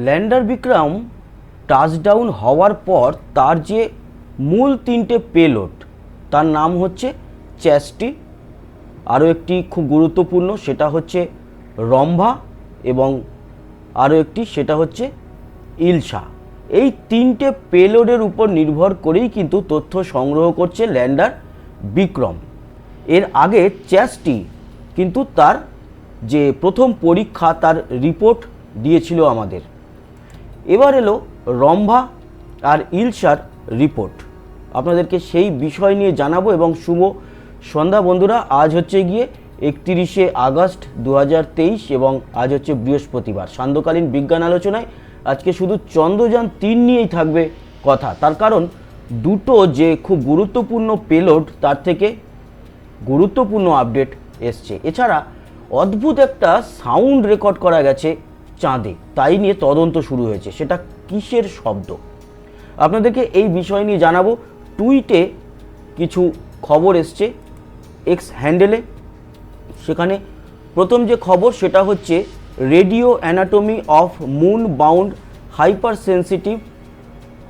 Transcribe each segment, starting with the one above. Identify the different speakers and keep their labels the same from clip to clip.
Speaker 1: Lander Vikram touchdown হওয়ার পর তার যে মূল তিনটে পেলোড, তার নাম হচ্ছে চ্যাস্টি, আরও একটি খুব গুরুত্বপূর্ণ সেটা হচ্ছে রম্ভা, এবং আরও একটি সেটা হচ্ছে ইলশা। এই তিনটে পেলোডের উপর নির্ভর করেই কিন্তু তথ্য সংগ্রহ করছে ল্যান্ডার বিক্রম। এর আগে চ্যাস্টি কিন্তু তার যে প্রথম পরীক্ষা তার রিপোর্ট দিয়েছিল আমাদের। এবার এলো রম্ভা আর ইলশার রিপোর্ট, আপনাদেরকে সেই বিষয় নিয়ে জানাবো। এবং শুভ সন্ধ্যা বন্ধুরা, আজ হচ্ছে গিয়ে 31শে আগস্ট 2023 এবং আজ হচ্ছে বৃহস্পতিবার। সান্ধ্যকালীন বিজ্ঞান আলোচনায় আজকে শুধু চন্দ্রযান-3 নিয়েই থাকবে কথা, তার কারণ দুটো যে খুব গুরুত্বপূর্ণ পেলোড তার থেকে গুরুত্বপূর্ণ আপডেট এসছে। এছাড়া অদ্ভুত একটা সাউন্ড রেকর্ড করা গেছে চাঁদে, তাই নিয়ে তদন্ত শুরু হয়েছে। সেটা কিসের শব্দ, আপনাদেরকে এই বিষয় নিয়ে জানাবো। টুইটে কিছু খবর এসছে এক্স হ্যান্ডেলে, সেখানে প্রথম যে খবর সেটা হচ্ছে radio anatomy of moon bound hyper sensitive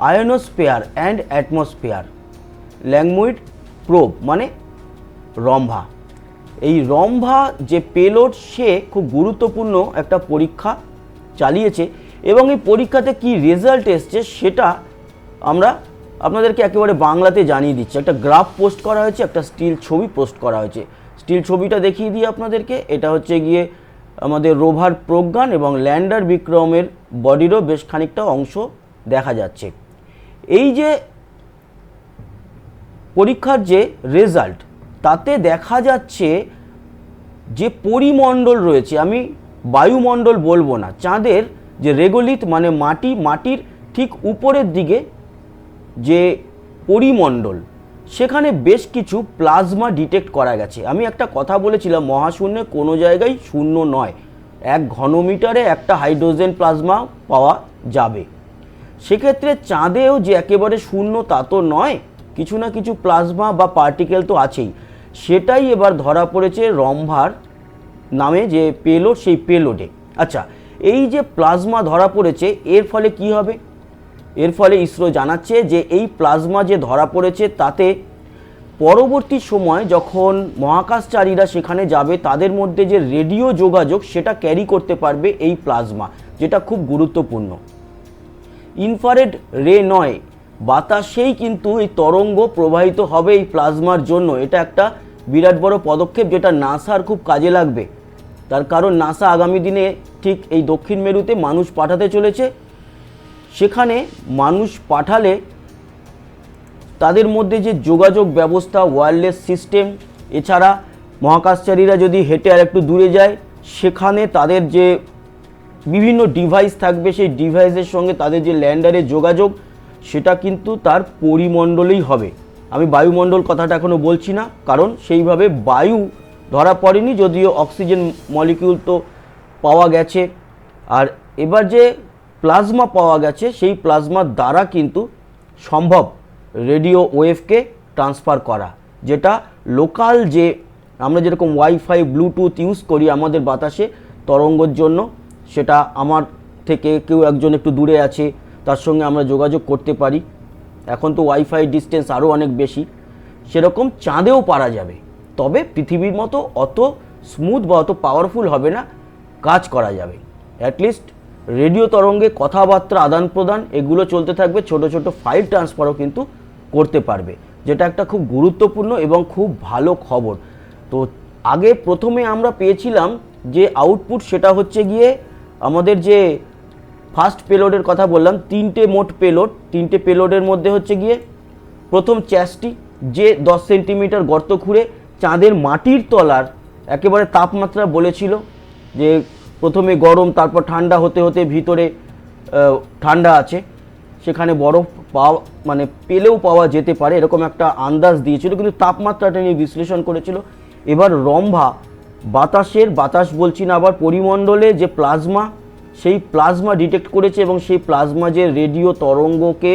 Speaker 1: ionosphere and atmosphere Langmuir probe, মানে রম্ভা। এই রম্ভা যে পেলোড সে খুব গুরুত্বপূর্ণ একটা পরীক্ষা চালিয়েছে, এবং এই পরীক্ষাতে কি রেজাল্ট এসছে সেটা আমরা আপনাদেরকে একেবারে বাংলাতে জানিয়ে দিচ্ছি। একটা গ্রাফ পোস্ট করা হয়েছে, একটা স্টিল ছবি পোস্ট করা হয়েছে। স্টিল ছবিটা দেখিয়ে দিই আপনাদেরকে। এটা হচ্ছে গিয়ে আমাদের রোভার প্রজ্ঞান এবং ল্যান্ডার বিক্রমের বডিরও বেশ খানিকটা অংশ দেখা যাচ্ছে। এই যে পরীক্ষার যে রেজাল্ট, তাতে দেখা যাচ্ছে যে পরিমণ্ডল রয়েছে, আমি বায়ুমণ্ডল বলবো না, চাঁদের যে রেগোলিথ মানে মাটি, মাটির ঠিক উপরের দিকে যে পরিমণ্ডল, সেখানে বেশ কিছু প্লাজমা ডিটেক্ট করা গেছে। আমি একটা কথা বলেছিলাম, মহাশূন্যে কোনো জায়গায় শূন্য নয়, 1 ঘনমিটারে একটা হাইড্রোজেন প্লাজমা পাওয়া যাবে। সেক্ষেত্রে চাঁদেও যে একেবারে শূন্য তা তো নয়, কিছু না কিছু প্লাজমা বা পার্টিকেল তো আছেই। সেটাই এবার ধরা পড়েছে রম্ভার নামে যে পেলোড, সেই পেলোডে। আচ্ছা, এই যে প্লাজমা ধরা পড়েছে এর ফলে কি হবে? এর ফলে ইসরো জানাচ্ছে যে এই প্লাজমা যে ধরা পড়েছে তাতে পরবর্তী সময় যখন মহাকাশচারীরা সেখানে যাবে তাদের মধ্যে যে রেডিও যোগাযোগ সেটা ক্যারি করতে পারবে এই প্লাজমা, যেটা খুব গুরুত্বপূর্ণ। ইনফ্রারেড রে নয়, বাতাসেই কিন্তু এই তরঙ্গ প্রবাহিত হবে এই প্লাজমার জন্য। এটা একটা বিরাট বড় পদক্ষেপ, যেটা নাসার খুব কাজে লাগবে। তার কারণ নাসা আগামী দিনে ঠিক এই দক্ষিণ মেরুতে মানুষ পাঠাতে চলেছে। সেখানে মানুষ পাঠালে তাদের মধ্যে যে যোগাযোগ ব্যবস্থা, ওয়্যারলেস সিস্টেম, এছাড়া মহাকাশচারীরা যদি হেঁটে আর একটু দূরে যায় সেখানে তাদের যে বিভিন্ন ডিভাইস থাকবে, সেই ডিভাইসের সঙ্গে তাদের যে ল্যান্ডারের যোগাযোগ সেটা কিন্তু তার পরিমণ্ডলেই হবে। আমি বায়ুমণ্ডল কথাটা এখনও বলছি না, কারণ সেইভাবে বায়ু ধরা পড়েনি, যদিও অক্সিজেন মলিকিউল তো পাওয়া গেছে। আর এবার যে প্লাজমা পাওয়া গেছে সেই প্লাজমার দ্বারা কিন্তু সম্ভব রেডিও ওয়েভকে ট্রান্সফার করা, যেটা লোকাল যে আমরা যেরকম ওয়াইফাই ব্লুটুথ ইউজ করি আমাদের বাতাসে তরঙ্গর জন্য, সেটা আমার থেকে কেউ একজন একটু দূরে আছে তার সঙ্গে আমরা যোগাযোগ করতে পারি। এখন তো ওয়াইফাই ডিস্টেন্স আরও অনেক বেশি, সেরকম চাঁদেও পারা যাবে। তবে পৃথিবীর মতো অত স্মুথ বা অত পাওয়ারফুল হবে না, কাজ করা যাবে। অ্যাটলিস্ট রেডিও তরঙ্গে কথাবার্তা আদান প্রদান এগুলো চলতে থাকবে, ছোট ছোট ফাইল ট্রান্সফারও কিন্তু করতে পারবে, যেটা একটা খুব গুরুত্বপূর্ণ এবং খুব ভালো খবর। তো আগে প্রথমে আমরা পেয়েছিলাম যে আউটপুট, সেটা হচ্ছে গিয়ে আমাদের যে ফার্স্ট পেলোডের কথা বললাম, 3টে মোট পেলোড, 3টে পেলোডের মধ্যে হচ্ছে গিয়ে প্রথম চ্যাস্টি, যে 10 সেন্টিমিটার গর্ত খুঁড়ে চাঁদের মাটির তলার একেবারে তাপমাত্রা বলেছিল যে প্রথমে গরম তারপর ঠান্ডা হতে হতে ভিতরে ঠান্ডা আছে, সেখানে বরফ পাওয়া মানে পেলেও পাওয়া যেতে পারে এরকম একটা আন্দাজ দিয়েছিল, কিন্তু তাপমাত্রাটা নিয়ে বিশ্লেষণ করেছিল। এবার রম্ভা বাতাস বলছি না, আবার পরিমণ্ডলে যে প্লাজমা, সেই প্লাজমা ডিটেক্ট করেছে এবং সেই প্লাজমা যে রেডিও তরঙ্গকে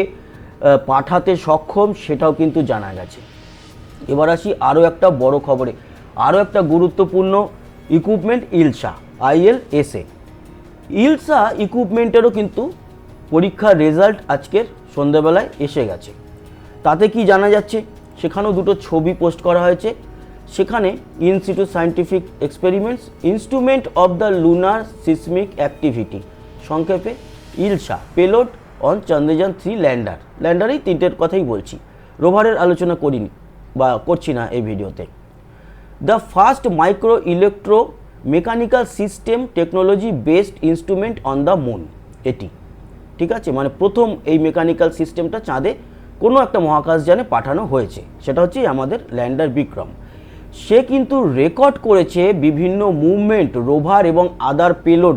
Speaker 1: পাঠাতে সক্ষম সেটাও কিন্তু জানা গেছে। এবার আসি আরও একটা বড় খবরে, আরও একটা গুরুত্বপূর্ণ ইকুইপমেন্ট ইলশা ILSA। ইলসা ইকুইপমেন্টেরও কিন্তু পরীক্ষার রেজাল্ট আজকের সন্ধ্যাবেলায় এসে গেছে। তাতে কি জানা যাচ্ছে, সেখানেও দুটো ছবি পোস্ট করা হয়েছে। সেখানে institute scientific experiments instrument of the lunar seismic activity, সংক্ষেপে ইলসা, পেলোড অন চন্দ্রযান-3 ল্যান্ডারেই তিনটের কথাই বলছি, রোভারের আলোচনা করিনি বা করছি না এই ভিডিওতে। The first micro electro mechanical system technology based instrument on the moon, এটি ঠিক আছে, মানে প্রথম এই মেকানিক্যাল সিস্টেমটা চাঁদে কোনো একটা মহাকাশযানে পাঠানো হয়েছে, সেটা হচ্ছে আমাদের ল্যান্ডার বিক্রম। সে কিন্তু রেকর্ড করেছে বিভিন্ন মুভমেন্ট রোভার এবং আদার পেলোড।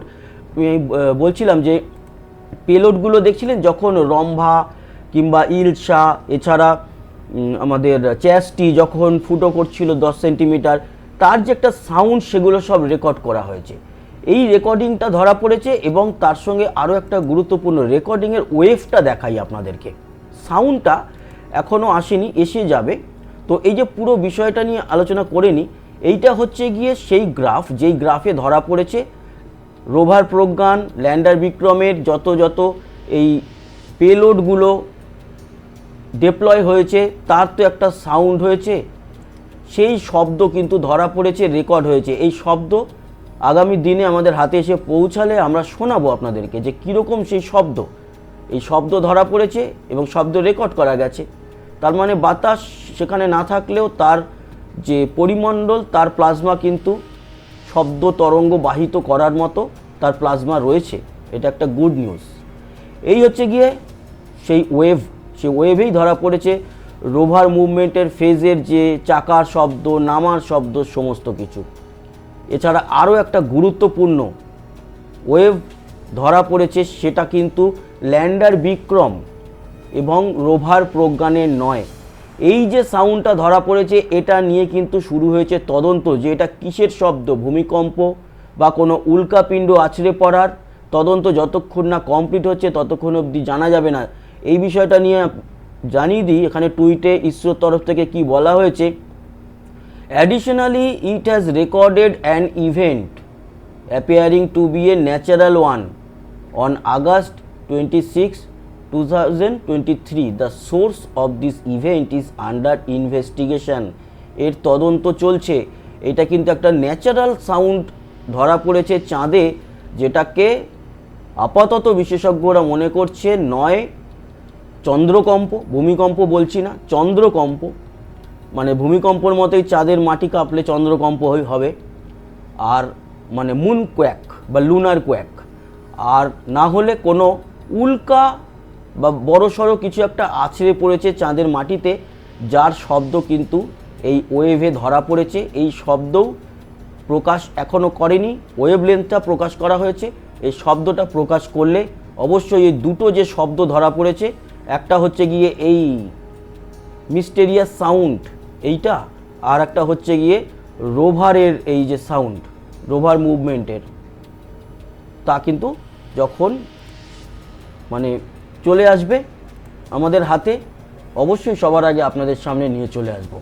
Speaker 1: বলছিলাম যে পেলোডগুলো দেখছিলেন যখন রম্ভা কিংবা ইলসা, এছাড়া আমাদের চ্যাসটি যখন ফুটো করছিল 10 সেন্টিমিটার, তার যে একটা সাউন্ড সেগুলো সব রেকর্ড করা হয়েছে। এই রেকর্ডিংটা ধরা পড়েছে এবং তার সঙ্গে আরও একটা গুরুত্বপূর্ণ রেকর্ডিংয়ের ওয়েভটা দেখাই আপনাদেরকে। সাউন্ডটা এখনও আসেনি, এসে যাবে। তো এই যে পুরো বিষয়টা নিয়ে আলোচনা করে নিই। এইটা হচ্ছে গিয়ে সেই গ্রাফ, যেই গ্রাফে ধরা পড়েছে রোভার প্রজ্ঞান ল্যান্ডার বিক্রমের যত এই পেলোডগুলো ডিপ্লয় হয়েছে তার তো একটা সাউন্ড হয়েছে, সেই শব্দ কিন্তু ধরা পড়েছে, রেকর্ড হয়েছে। এই শব্দ আগামী দিনে আমাদের হাতে এসে পৌঁছালে আমরা শোনাবো আপনাদেরকে যে কীরকম সেই শব্দ। এই শব্দ ধরা পড়েছে এবং শব্দ রেকর্ড করা গেছে। তার মানে বাতাস সেখানে না থাকলেও তার যে পরিমণ্ডল, তার প্লাজমা কিন্তু শব্দ তরঙ্গ বাহিত করার মতো তার প্লাজমা রয়েছে। এটা একটা গুড নিউজ। এই হচ্ছে গিয়ে সেই ওয়েভ, সেই ওয়েভেই ধরা পড়েছে রোভার মুভমেন্টের ফেজের যে চাকার শব্দ, নামার শব্দ, সমস্ত কিছু। এছাড়া আরও একটা গুরুত্বপূর্ণ ওয়েভ ধরা পড়েছে, সেটা কিন্তু ল্যান্ডার বিক্রম এবং রোভার প্রজ্ঞানের নয়। এই যে সাউন্ডটা ধরা পড়েছে, এটা নিয়ে কিন্তু শুরু হয়েছে তদন্ত, যে এটা কিসের শব্দ, ভূমিকম্প বা কোনো উল্কাপিণ্ড আছড়ে পড়ার। তদন্ত যতক্ষণ না কমপ্লিট হচ্ছে ততক্ষণ অবধি জানা যাবে না। এই বিষয়টা নিয়ে জানিয়ে দিই, এখানে টুইটে ইসরোর তরফ থেকে কি বলা হয়েছে। Additionally it has recorded an event appearing to be a natural one on August 26, 2023. The source of this event is under investigation. এর তদন্ত চলছে। এটা কিন্তু একটা ন্যাচারাল সাউন্ড ধরা পড়েছে চাঁদে, যেটাকে আপাতত বিশেষজ্ঞরা মনে করছে নয় চন্দ্রকম্প, ভূমিকম্প বলছি না, চন্দ্রকম্প, মানে ভূমিকম্পর মতোই চাঁদের মাটি কাঁপলে চন্দ্রকম্প হবে, আর মানে মুন কোয়াক বা লুনার কোয়াক, আর না হলে কোনো উল্কা বা বড়সড় কিছু একটা আছড়ে পড়েছে চাঁদের মাটিতে, যার শব্দ কিন্তু এই ওয়েভে ধরা পড়েছে। এই শব্দও প্রকাশ এখনও করেনি, ওয়েভ লেন্থটা প্রকাশ করা হয়েছে। এই শব্দটা প্রকাশ করলে অবশ্যই এই দুটো যে শব্দ ধরা পড়েছে, একটা হচ্ছে গিয়ে এই মিস্টেরিয়াস সাউন্ড এইটা, আর একটা হচ্ছে গিয়ে রোভারের এই যে সাউন্ড, রোভার মুভমেন্টের, তা কিন্তু যখন মানে চলে আসবে আমাদের হাতে, অবশ্যই সবার আগে আপনাদের সামনে নিয়ে চলে আসব।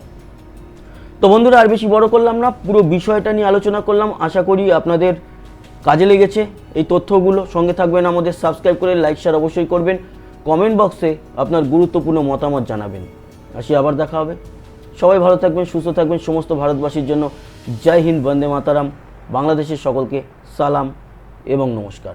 Speaker 1: তো বন্ধুরা, আর বেশি বড় করলাম না, পুরো বিষয়টা নিয়ে আলোচনা করলাম। আশা করি আপনাদের কাজে লেগেছে এই তথ্যগুলো। সঙ্গে থাকবেন, আমাদের সাবস্ক্রাইব করে লাইক শেয়ার অবশ্যই করবেন, কমেন্ট বক্সে আপনার গুরুত্বপূর্ণ মতামত জানাবেন। আসি, আবার দেখা হবে। সবাই ভালো থাকবেন, সুস্থ থাকবেন। সমস্ত ভারতবাসীর জন্য জয় হিন্দ, বন্দে মাতারাম। বাংলাদেশের সকলকে সালাম এবং নমস্কার।